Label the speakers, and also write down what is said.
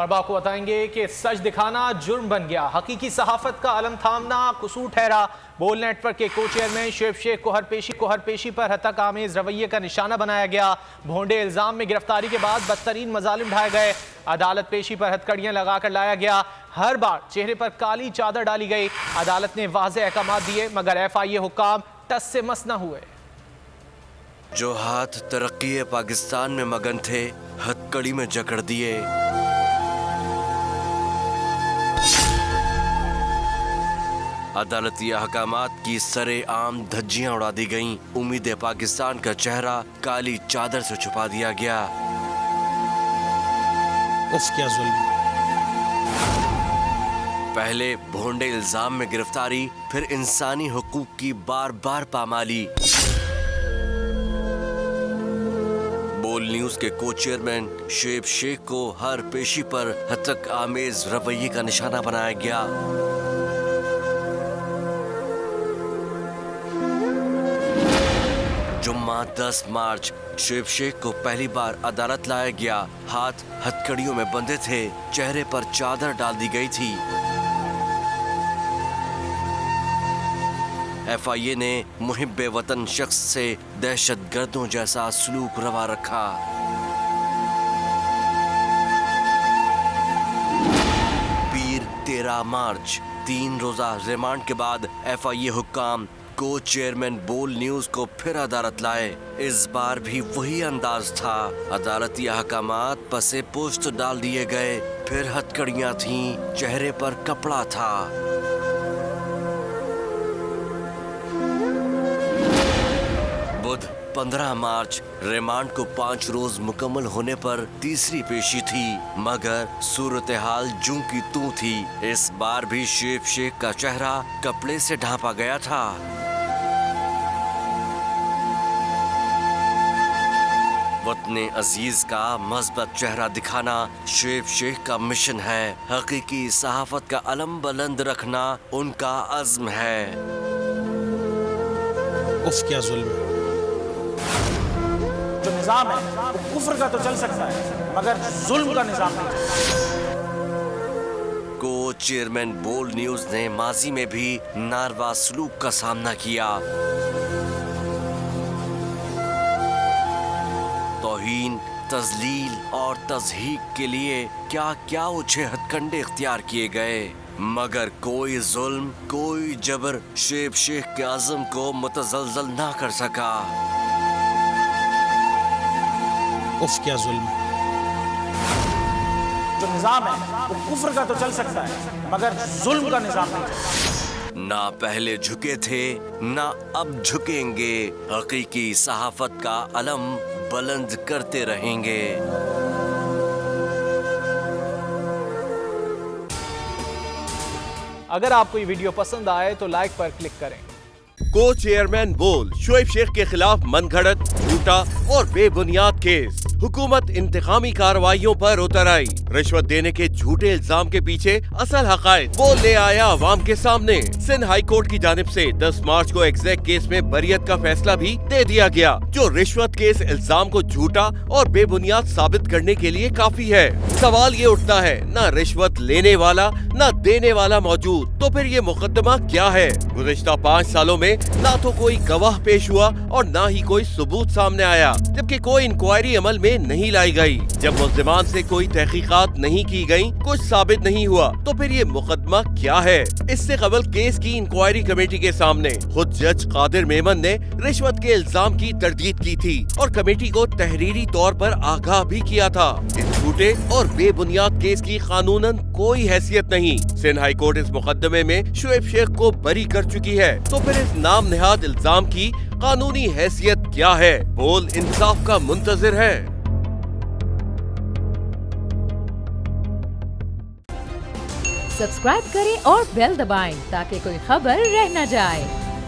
Speaker 1: اور آپ کو بتائیں گے کہ سچ دکھانا جرم بن گیا، حقیقی صحافت کا علم تھامنا قصور ٹھہرا۔ بول نیٹ ورک کے کو چیئرمین شعیب شیخ کو ہر پیشی پر ہتک آمیز رویے کا نشانہ بنایا گیا۔ بھونڈے الزام میں گرفتاری کے بعد بدترین مظالم ڈھائے گئے۔ عدالت پیشی پر ہتھکڑیاں لگا کر لایا گیا، ہر بار چہرے پر کالی چادر ڈالی گئی۔ عدالت نے واضح احکامات دیے مگر FIA حکام ٹس سے مس نہ ہوئے۔
Speaker 2: جو ہاتھ ترقی پاکستان میں مگن تھے ہتھکڑی میں جکڑ دیے۔ عدالتی احکامات کی سرے عام دھجیاں اڑا دی گئیں۔ امید پاکستان کا چہرہ کالی چادر سے چھپا دیا گیا۔
Speaker 3: اف کیا ظلم!
Speaker 2: پہلے بھونڈے الزام میں گرفتاری، پھر انسانی حقوق کی بار بار پامالی۔ بول نیوز کے کو چیئرمین شعیب شیخ کو ہر پیشی پر ہتک آمیز رویے کا نشانہ بنایا گیا۔ جمعہ 10 مارچ شعیب شیخ کو پہلی بار عدالت لایا گیا۔ ہاتھ ہتھکڑیوں میں بندھے تھے، چہرے پر چادر ڈال دی گئی تھی۔ FIA نے محب وطن شخص سے دہشت گردوں جیسا سلوک روا رکھا۔ پیر 13 مارچ 3 روزہ ریمانڈ کے بعد FIA حکام کو چیئرمین بول نیوز کو پھر عدالت لائے۔ اس بار بھی وہی انداز تھا، عدالتی احکامات پسے پوست ڈال دیے گئے، پھر ہتھکڑیاں تھیں، چہرے پر کپڑا تھا۔ بدھ 15 مارچ ریمانڈ کو 5 روز مکمل ہونے پر تیسری پیشی تھی، مگر صورتحال جوں کی توں تھی۔ اس بار بھی شعیب شیخ کا چہرہ کپڑے سے ڈھانپا گیا تھا۔ وطن عزیز کا مثبت چہرہ دکھانا شعیب شیخ کا مشن ہے، حقیقی صحافت کا علم بلند رکھنا ان کا عزم ہے۔
Speaker 3: اف کیا ظلم!
Speaker 4: جو نظام ہے وہ کفر کا تو چل سکتا ہے مگر ظلم کا نظام نہیں چل سکتا۔
Speaker 2: کو چیئرمین بول نیوز نے ماضی میں بھی ناروا سلوک کا سامنا کیا۔ توہین، تذلیل اور تضحیک کے لیے کیا کیا اوچھے ہتھ کنڈے اختیار کیے گئے، مگر کوئی ظلم، کوئی جبر شعیب شیخ کے عزم کو متزلزل نہ کر سکا۔
Speaker 3: اف کیا ظلم!
Speaker 4: جو نظام ہے وہ کفر کا تو چل سکتا ہے مگر ظلم کا نظام نہیں چل سکتا۔
Speaker 2: نہ پہلے جھکے تھے نہ اب جھکیں گے، حقیقی صحافت کا علم بلند کرتے رہیں گے۔
Speaker 1: اگر آپ کو یہ ویڈیو پسند آئے تو لائک پر کلک کریں۔
Speaker 5: کو چیئرمین بول شعیب شیخ کے خلاف من گھڑت، جھوٹا اور بے بنیاد کیس۔ حکومت انتقامی کارروائیوں پر اتر آئی، رشوت دینے کے جھوٹے الزام کے پیچھے اصل حقائق بول لے آیا عوام کے سامنے۔ سندھ ہائی کورٹ کی جانب سے 10 مارچ کو ایگزیکٹ کیس میں بریت کا فیصلہ بھی دے دیا گیا، جو رشوت کے اس الزام کو جھوٹا اور بے بنیاد ثابت کرنے کے لیے کافی ہے۔ سوال یہ اٹھتا ہے، نہ رشوت لینے والا نہ دینے والا موجود، تو پھر یہ مقدمہ کیا ہے؟ گزشتہ 5 سالوں میں نہ تو کوئی گواہ پیش ہوا اور نہ ہی کوئی ثبوت سامنے آیا، جبکہ کوئی انکوائری عمل میں نہیں لائی گئی۔ جب ملزمان سے کوئی تحقیقات نہیں کی گئیں، کچھ ثابت نہیں ہوا، تو پھر یہ مقدمہ کیا ہے؟ اس سے قبل کیس کی انکوائری کمیٹی کے سامنے خود جج قادر میمن نے رشوت کے الزام کی تردید کی تھی اور کمیٹی کو تحریری طور پر آگاہ بھی کیا تھا۔ اس جھوٹے اور بے بنیاد کیس کی قانوناً کوئی حیثیت نہیں۔ سندھ ہائی کورٹ اس مقدمے میں شعیب شیخ کو بری کر چکی ہے، تو پھر اس نام نہاد الزام کی قانونی حیثیت کیا ہے؟ بول انصاف کا منتظر ہے۔
Speaker 6: سبسکرائب کریں اور بیل دبائیں تاکہ کوئی خبر رہ نہ جائے۔